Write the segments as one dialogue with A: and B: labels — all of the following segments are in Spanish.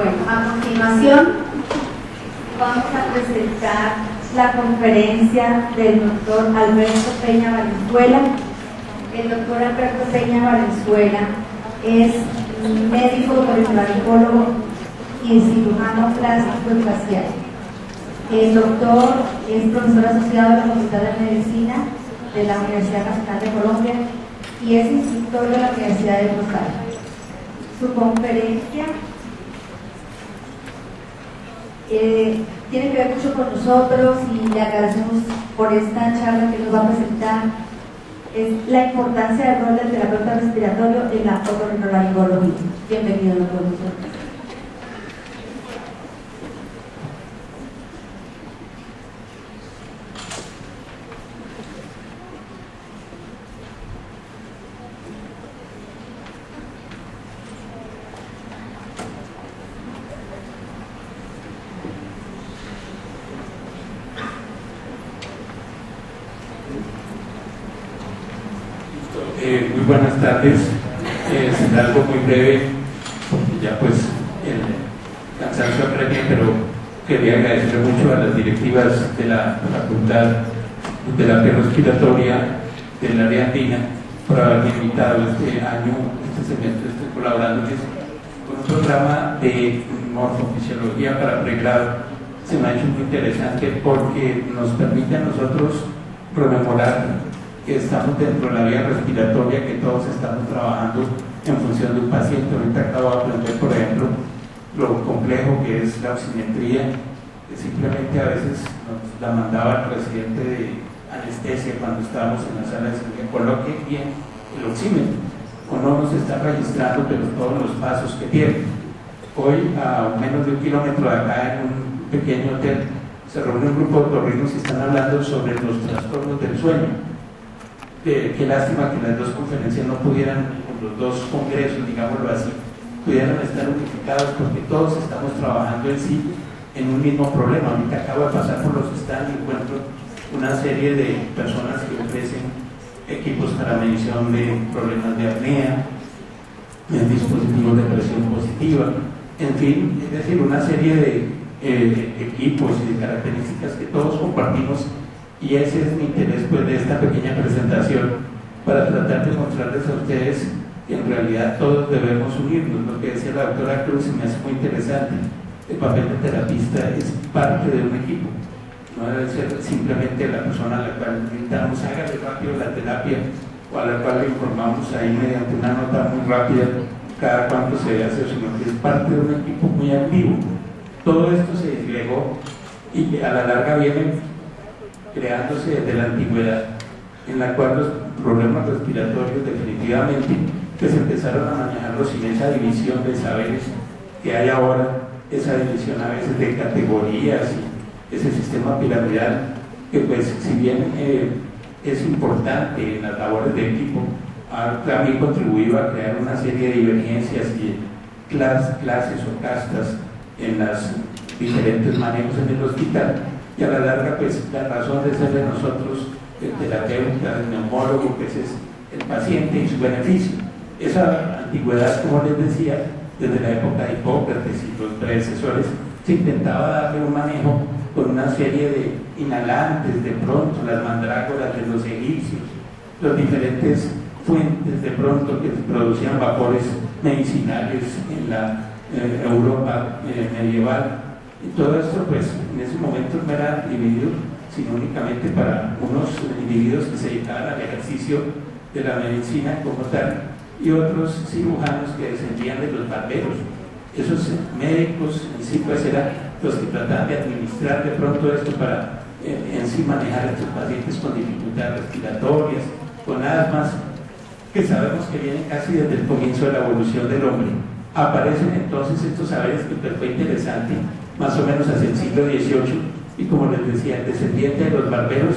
A: Bueno, a continuación vamos a presentar la conferencia del doctor Alberto Peña Valenzuela. El doctor Alberto Peña Valenzuela es médico otorrinolaringólogo y cirujano plástico y facial. El doctor es profesor asociado de la Facultad de Medicina de la Universidad Nacional de Colombia y es instructor de la Universidad de Rosario. Su conferencia tiene que ver mucho con nosotros y le agradecemos por esta charla que nos va a presentar. Es la importancia del rol del terapeuta respiratorio en la otorrinolaringología. Bienvenido, doctor.
B: Muy buenas tardes. Es algo muy breve, porque ya pues el cansancio apremia, pero quería agradecer mucho a las directivas de la Facultad de Terapia Respiratoria del área andina por haberme invitado este año, este semestre, estoy colaborando con un programa de morfofisiología para pregrado. Se me ha hecho muy interesante porque nos permite a nosotros rememorar que estamos dentro de la vía respiratoria, que todos estamos trabajando en función de un paciente. Ahorita acabo de aprender, por ejemplo, lo complejo que es la oximetría, que simplemente a veces nos la mandaba el residente de anestesia cuando estábamos en la sala de cirugía: coloque bien el oxímetro, o no nos está registrando pero todos los pasos que tiene. Hoy, a menos de 1 kilómetro de acá, en un pequeño hotel, se reúne un grupo de otorrinos y están hablando sobre los trastornos del sueño. Qué lástima que las dos conferencias no pudieran, los dos congresos, digámoslo así, pudieran estar unificados, porque todos estamos trabajando en sí en un mismo problema. Ahorita acabo de pasar por los stands y encuentro una serie de personas que ofrecen equipos para medición de problemas de apnea, dispositivos de presión positiva, en fin, es decir, una serie de equipos y de características que todos compartimos. Y ese es mi interés pues, de esta pequeña presentación, para tratar de mostrarles a ustedes que en realidad todos debemos unirnos. Lo que decía la doctora Cruz me hace muy interesante: el papel de terapista es parte de un equipo, no debe ser simplemente la persona a la cual gritamos hágale rápido la terapia, o a la cual le informamos ahí mediante una nota muy rápida cada cuánto se debe hacer, sino que es parte de un equipo muy activo. Todo esto se disgregó y a la larga viene creándose desde la antigüedad, en la cual los problemas respiratorios definitivamente pues empezaron a manejarlos sin esa división de saberes que hay ahora, esa división a veces de categorías y ese sistema piramidal que pues si bien es importante en las labores de equipo, ha también contribuido a crear una serie de divergencias y clases o castas en las diferentes manejos en el hospital. Y a la larga, pues la razón de ser de nosotros, el terapeuta, el neumólogo, pues es el paciente y su beneficio. Esa antigüedad, como les decía, desde la época de Hipócrates y los predecesores, se intentaba darle un manejo con una serie de inhalantes, de pronto, las mandrágoras de los egipcios, los diferentes fuentes de pronto que producían vapores medicinales en la Europa medieval. Y todo esto, pues, en ese momento no era dividido, sino únicamente para unos individuos que se dedicaban al ejercicio de la medicina como tal, y otros cirujanos que descendían de los barberos. Esos médicos en sí, pues, eran los que trataban de administrar de pronto esto para en sí manejar a estos pacientes con dificultades respiratorias, con asmas, que sabemos que vienen casi desde el comienzo de la evolución del hombre. Aparecen entonces estos saberes que fue interesante más o menos hacia el siglo XVIII, y como les decía, el descendiente de los barberos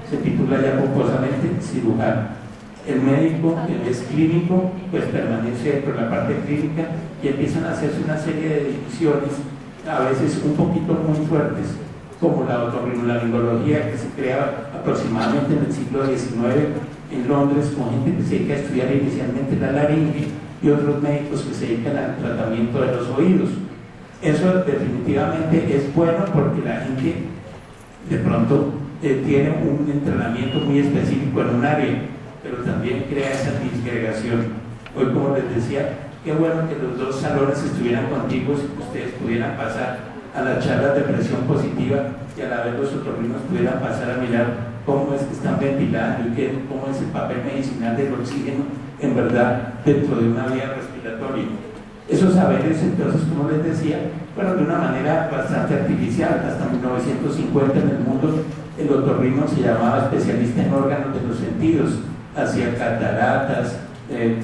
B: se titula ya pomposamente cirujano. El médico, el es clínico, pues permanece dentro de la parte clínica y empiezan a hacerse una serie de divisiones, a veces un poquito muy fuertes, como la otorrinolaringología, que se crea aproximadamente en el siglo XIX en Londres, con gente que se dedica a estudiar inicialmente la laringe y otros médicos que se dedican al tratamiento de los oídos. Eso definitivamente es bueno porque la gente de pronto tiene un entrenamiento muy específico en un área, pero también crea esa disgregación. Hoy, como les decía, qué bueno que los dos salones estuvieran contiguos y que ustedes pudieran pasar a las charlas de presión positiva y a la vez los otorrinos pudieran pasar a mirar cómo es que están ventilando y cómo es el papel medicinal del oxígeno en verdad dentro de una vía respiratoria. Esos saberes, entonces, como les decía, fueron de una manera bastante artificial. Hasta 1950 en el mundo el otorrino se llamaba especialista en órganos de los sentidos, hacía cataratas,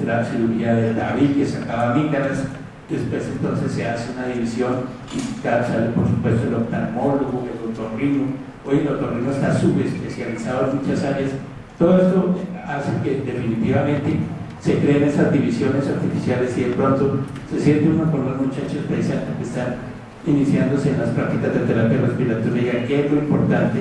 B: la cirugía del David, que sacaba amígdalas. Después entonces se hace una división y sale por supuesto el oftalmólogo, el otorrino. Hoy el otorrino está subespecializado en muchas áreas. Todo esto hace que definitivamente se creen esas divisiones artificiales y de pronto se siente uno con los muchachos precisamente que están iniciándose en las prácticas de terapia respiratoria. ¿Qué es lo importante?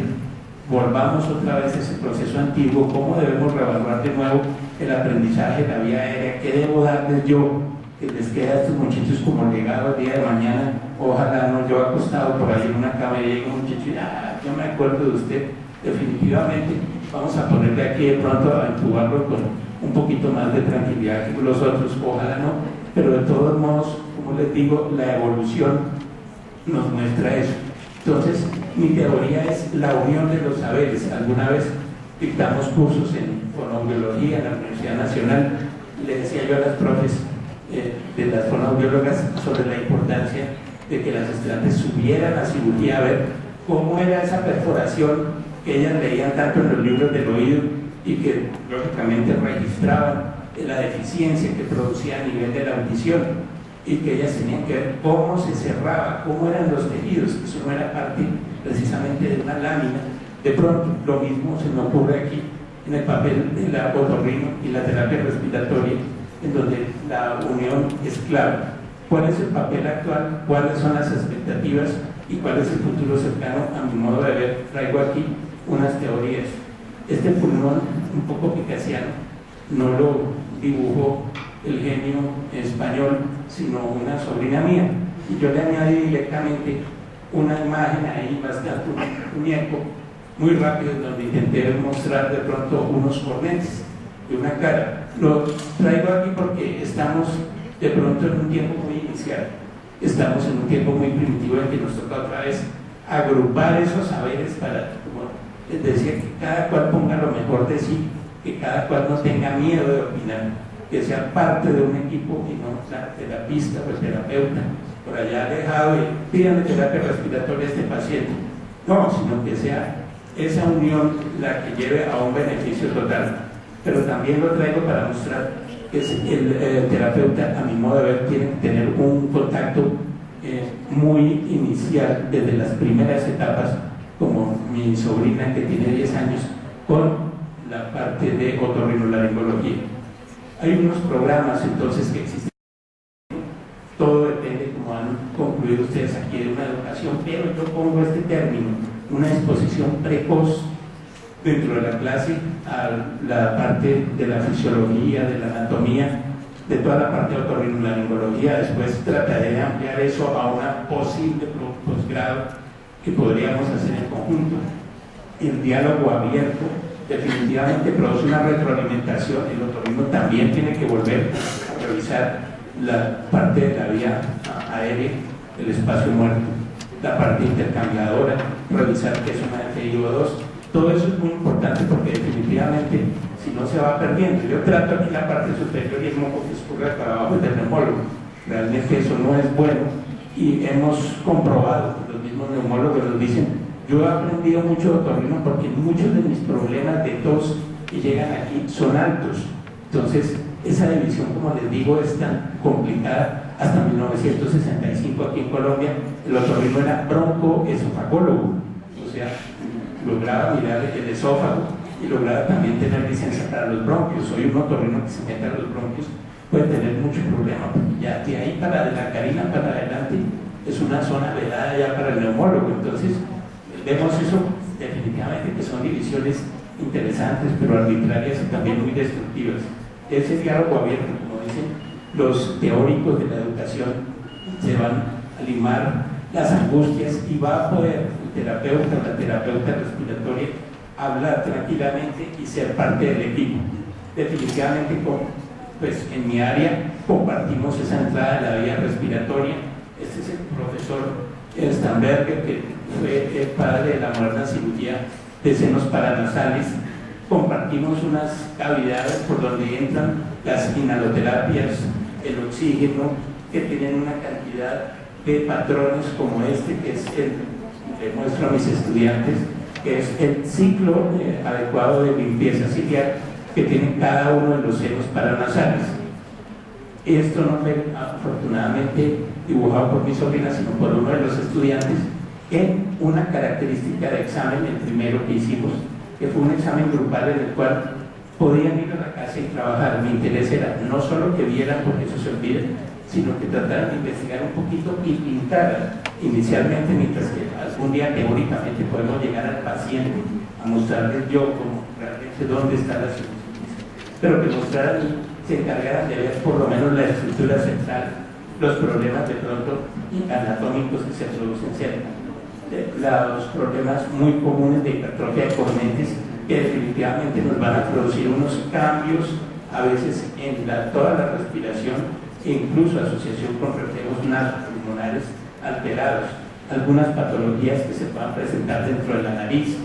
B: Volvamos otra vez a ese proceso antiguo, cómo debemos reevaluar de nuevo el aprendizaje de la vía aérea, qué debo darles yo que les queda a estos muchachos como legado el día de mañana. Ojalá no yo acostado por ahí en una cama y llega un muchacho y yo me acuerdo de usted. Definitivamente vamos a ponerle aquí de pronto a incubarlo con un poquito más de tranquilidad que los otros, ojalá no, pero de todos modos, como les digo, la evolución nos muestra eso. Entonces, mi teoría es la unión de los saberes. Alguna vez dictamos cursos en fonoaudiología en la Universidad Nacional, le decía yo a las profes de las fonoaudiólogas sobre la importancia de que las estudiantes subieran a cirugía a ver cómo era esa perforación que ellas leían tanto en los libros del oído y que lógicamente registraban la deficiencia que producía a nivel de la audición, y que ellas tenían que ver cómo se cerraba, cómo eran los tejidos. Eso no era parte precisamente de una lámina. De pronto lo mismo se me ocurre aquí en el papel de la otorrino y la terapia respiratoria, en donde la unión es clave. ¿Cuál es el papel actual? ¿Cuáles son las expectativas? ¿Y cuál es el futuro cercano? A mi modo de ver, traigo aquí unas teorías. Este pulmón un poco picasiano no lo dibujó el genio español, sino una sobrina mía, y yo le añadí directamente una imagen ahí bastante muñeco, muy rápido, donde intenté mostrar de pronto unos cornetes de una cara. Lo traigo aquí porque estamos de pronto en un tiempo muy inicial, estamos en un tiempo muy primitivo en que nos toca otra vez agrupar esos saberes para, como les decía, que cada cual ponga lo mejor de sí, que cada cual no tenga miedo de opinar, que sea parte de un equipo y no la terapista o el terapeuta por allá alejado y pídame terapia respiratoria a este paciente. No, sino que sea esa unión la que lleve a un beneficio total. Pero también lo traigo para mostrar que el terapeuta, a mi modo de ver, tiene que tener un contacto muy inicial desde las primeras etapas, como mi sobrina que tiene 10 años, con la parte de otorrinolaringología. Hay unos programas entonces que existen, todo depende, como han concluido ustedes aquí, de una educación, pero yo pongo este término, una exposición precoz dentro de la clase a la parte de la fisiología, de la anatomía, de toda la parte de otorrinolaringología. Después trataré de ampliar eso a una posible posgrado que podríamos hacer en conjunto. El diálogo abierto definitivamente produce una retroalimentación. El otorrino también tiene que volver a revisar la parte de la vía aérea, el espacio muerto, la parte intercambiadora, revisar qué es una FiO2. Todo eso es muy importante porque definitivamente si no se va perdiendo. Yo trato aquí la parte superior y el moco que escurre para abajo del neumólogo. Realmente eso no es bueno y hemos comprobado, los mismos neumólogos nos dicen. Yo he aprendido mucho de otorrino porque muchos de mis problemas de tos que llegan aquí son altos. Entonces, esa división, como les digo, es tan complicada. Hasta 1965 aquí en Colombia, el otorrino era broncoesofagólogo, o sea, lograba mirar el esófago y lograba también tener licencia para los bronquios. Hoy un otorrino que se mete a los bronquios puede tener mucho problema, porque ya de ahí para de la carina para adelante es una zona vedada ya para el neumólogo. Entonces, vemos eso definitivamente, que son divisiones interesantes pero arbitrarias y también muy destructivas. Ese diálogo abierto, como dicen los teóricos de la educación, se van limar las angustias y va a poder el terapeuta o la terapeuta respiratoria hablar tranquilamente y ser parte del equipo. Definitivamente, pues en mi área compartimos esa entrada de la vía respiratoria. Este es el profesor Stamberger, que fue el padre de la moderna cirugía de senos paranasales. Compartimos unas cavidades por donde entran las inhaloterapias, el oxígeno, que tienen una cantidad de patrones como este, que es el que muestro a mis estudiantes, que es el ciclo adecuado de limpieza ciliar que tienen cada uno de los senos paranasales. Esto no fue afortunadamente dibujado por mi sobrina, sino por uno de los estudiantes en una característica de examen, el primero que hicimos, que fue un examen grupal en el cual podían ir a la casa y trabajar. Mi interés era no solo que vieran, porque eso se olvida, sino que trataran de investigar un poquito y pintaran inicialmente, mientras que algún día teóricamente podemos llegar al paciente a mostrarle yo como realmente dónde está la sinusitis, pero que mostraran y se encargaran de ver por lo menos la estructura central, los problemas de pronto anatómicos que se producen cerca, los problemas muy comunes de hipertrofia de cornetes, que definitivamente nos van a producir unos cambios a veces en toda la respiración e incluso asociación con reflejos pulmonares alterados, algunas patologías que se puedan presentar dentro de la nariz.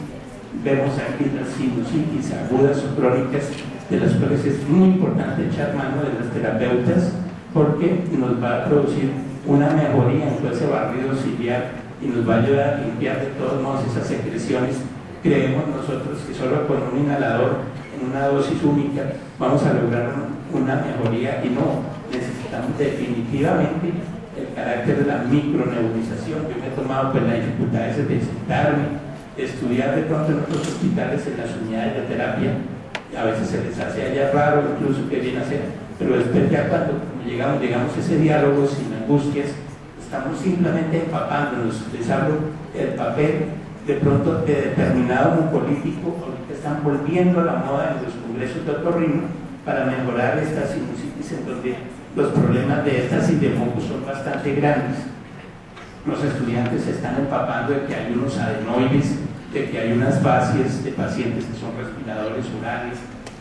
B: Vemos aquí las sinusitis agudas o crónicas, de las cuales es muy importante echar mano de los terapeutas, porque nos va a producir una mejoría en todo ese barrido ciliar y nos va a ayudar a limpiar de todos modos esas secreciones. Creemos nosotros que solo con un inhalador en una dosis única vamos a lograr una mejoría, y no, necesitamos definitivamente el carácter de la micronebulización. Yo me he tomado pues la dificultad de sentarme, de estudiar de pronto en otros hospitales en las unidades de terapia, a veces se les hace allá raro incluso qué viene a hacer, pero después ya cuando llegamos a ese diálogo sin angustias, estamos simplemente empapándonos. Les hablo del papel de pronto de determinado mucolítico, ahorita están volviendo a la moda en los congresos de otorrino para mejorar esta sinusitis, en donde los problemas de éstasis de moco son bastante grandes. Los estudiantes se están empapando de que hay unos adenoides, de que hay unas fascias de pacientes que son respiradores orales,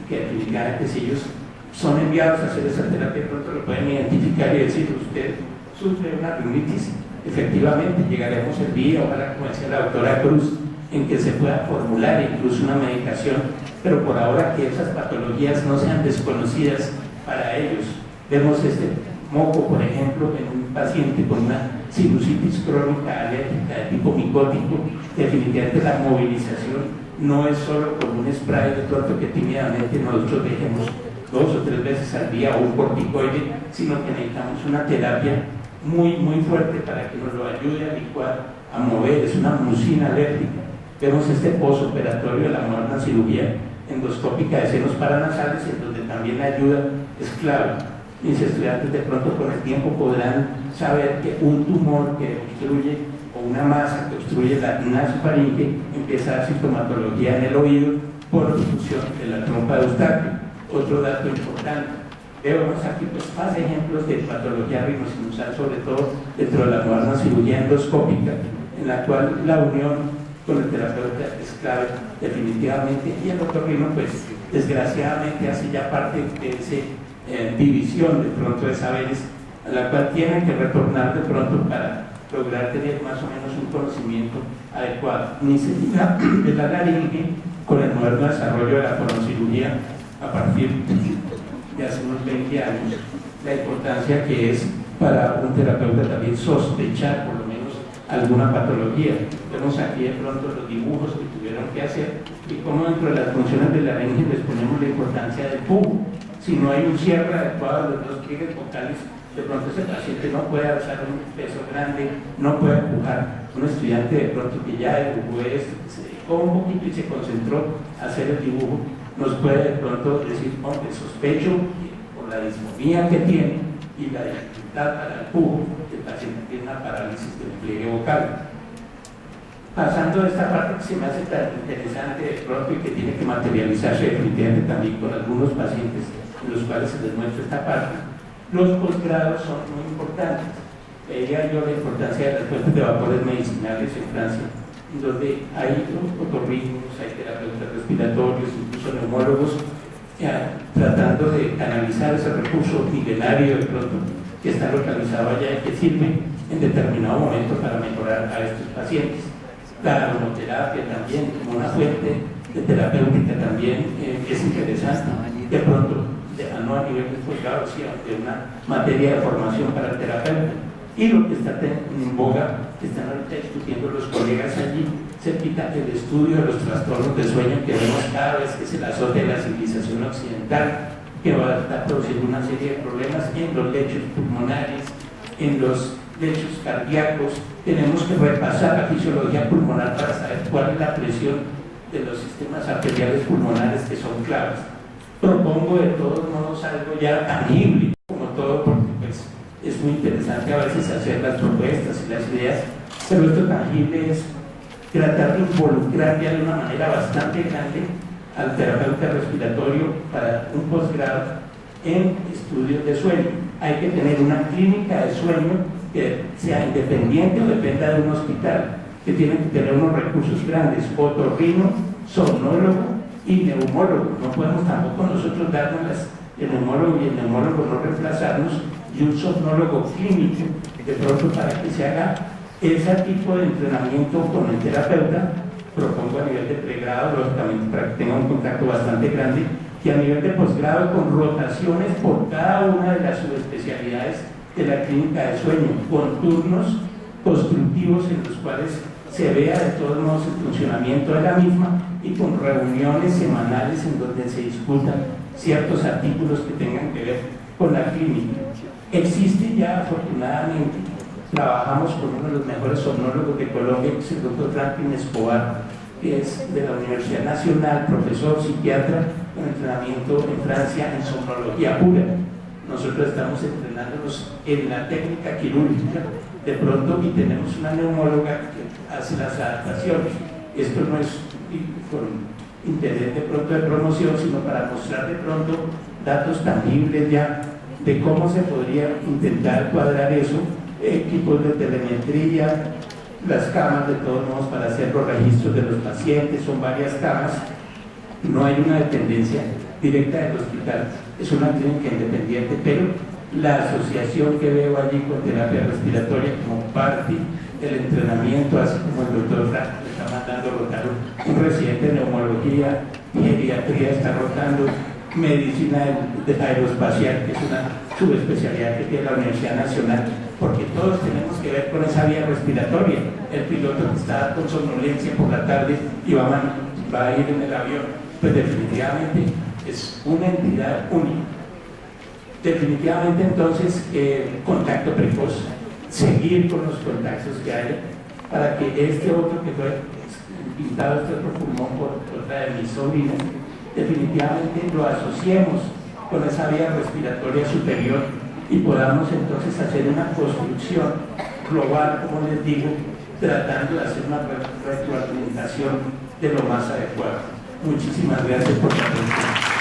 B: que definitivamente si ellos son enviados a hacer esa terapia, pronto lo pueden identificar y decir: usted sufre una rinitis. Efectivamente, llegaremos el día, ojalá, como decía la doctora Cruz, en que se pueda formular incluso una medicación, pero por ahora que esas patologías no sean desconocidas para ellos. Vemos este moco, por ejemplo, en un paciente con una sinusitis crónica alérgica de tipo micótico. Definitivamente la movilización no es solo con un spray de pronto que tímidamente nosotros dejemos 2 o 3 veces al día o un corticoide, sino que necesitamos una terapia muy fuerte para que nos lo ayude a licuar, a mover. Es una mucina alérgica. Vemos este postoperatorio de la moderna cirugía endoscópica de senos paranasales, en donde también la ayuda es clave. Mis estudiantes de pronto con el tiempo podrán saber que un tumor que obstruye, o una masa que obstruye la nasofaringe, empieza a dar sintomatología en el oído por obstrucción de la trompa de Eustaquio. Otro dato importante, vemos aquí pues más ejemplos de patología rinosinusal, sobre todo dentro de la moderna cirugía endoscópica, en la cual la unión con el terapeuta es clave definitivamente, y el otorrino pues desgraciadamente hace ya parte de esa división de pronto de saberes, a la cual tienen que retornar de pronto para lograr tener más o menos un conocimiento adecuado. Ni se diga de la laringe, con el moderno desarrollo de la fononcirugía a partir de hace unos 20 años, la importancia que es para un terapeuta también sospechar por lo menos alguna patología. Vemos aquí de pronto los dibujos que tuvieron que hacer y cómo dentro de las funciones de la laringe les ponemos la importancia del pujo. Si no hay un cierre adecuado de los 2 pliegues vocales, de pronto ese paciente no puede alzar un peso grande, no puede empujar. Un estudiante de pronto que ya dibujó esto, que se dedicó un poquito y se concentró a hacer el dibujo, nos puede de pronto decir: hombre, sospecho que por la disfonía que tiene y la dificultad para el pujo, el paciente tiene una parálisis del pliegue vocal. Pasando de esta parte que se me hace tan interesante de pronto y que tiene que materializarse definitivamente también con algunos pacientes en los cuales se les muestra esta parte, los posgrados son muy importantes. veía yo la importancia de las fuentes de vapores medicinales en Francia, donde hay otorrinos, hay terapeutas respiratorios, incluso neumólogos, tratando de analizar ese recurso milenario de pronto que está localizado allá y que sirve en determinado momento para mejorar a estos pacientes. La aromaterapia también, como una fuente de terapéutica también es interesante, de pronto, no a nivel de posgrado, sino de una materia de formación para el terapeuta. Y lo que está en boga, que están ahorita discutiendo los colegas allí, cerquita el estudio de los trastornos de sueño que vemos cada vez que se le asocia a la civilización occidental, que va a estar produciendo una serie de problemas en los lechos pulmonares, en los lechos cardíacos. Tenemos que repasar la fisiología pulmonar para saber cuál es la presión de los sistemas arteriales pulmonares que son claves. Propongo de todos modos algo ya tangible, como todo, porque pues, es muy interesante a veces hacer las propuestas y las ideas, pero esto tangible es tratar de involucrar ya de una manera bastante grande al terapeuta respiratorio para un posgrado en estudios de sueño. Hay que tener una clínica de sueño que sea independiente o dependa de un hospital, que tiene que tener unos recursos grandes, otorrino, somnólogo y neumólogo. No podemos tampoco nosotros darnos el neumólogo y el neumólogo no reemplazarnos, y un somnólogo clínico de pronto para que se haga ese tipo de entrenamiento con el terapeuta. Propongo a nivel de pregrado, lógicamente para que tenga un contacto bastante grande, y a nivel de posgrado con rotaciones por cada una de las subespecialidades de la clínica de sueño, con turnos constructivos en los cuales se vea de todos modos el funcionamiento de la misma, y con reuniones semanales en donde se discutan ciertos artículos que tengan que ver con la clínica. Existe ya, afortunadamente, trabajamos con uno de los mejores somnólogos de Colombia, que es el doctor Franklin Escobar, que es de la Universidad Nacional, profesor psiquiatra con entrenamiento en Francia en somnología pura. Nosotros estamos entrenándonos en la técnica quirúrgica de pronto, y tenemos una neumóloga que hace las adaptaciones. Esto no es con interés de pronto de promoción, sino para mostrar de pronto datos tangibles ya de cómo se podría intentar cuadrar eso, equipos de telemetría, las camas de todos modos para hacer los registros de los pacientes, son varias camas, no hay una dependencia directa del hospital, es una clínica independiente, pero la asociación que veo allí con terapia respiratoria como parte del entrenamiento, así como el doctor Frank le está mandando a rotar un residente de neumología, geriatría está rotando, medicina aeroespacial, que es una subespecialidad que tiene la Universidad Nacional, porque todos tenemos que ver con esa vía respiratoria. El piloto que está con somnolencia por la tarde y va a ir en el avión, pues definitivamente es una entidad única. Definitivamente entonces contacto precoz, seguir con los contactos que hay para que este otro que fue pintado, este otro pulmón por otra de mis sobrinas, definitivamente lo asociemos con esa vía respiratoria superior y podamos entonces hacer una construcción global, como les digo, tratando de hacer una retroalimentación de lo más adecuado. Muchísimas gracias por la atención.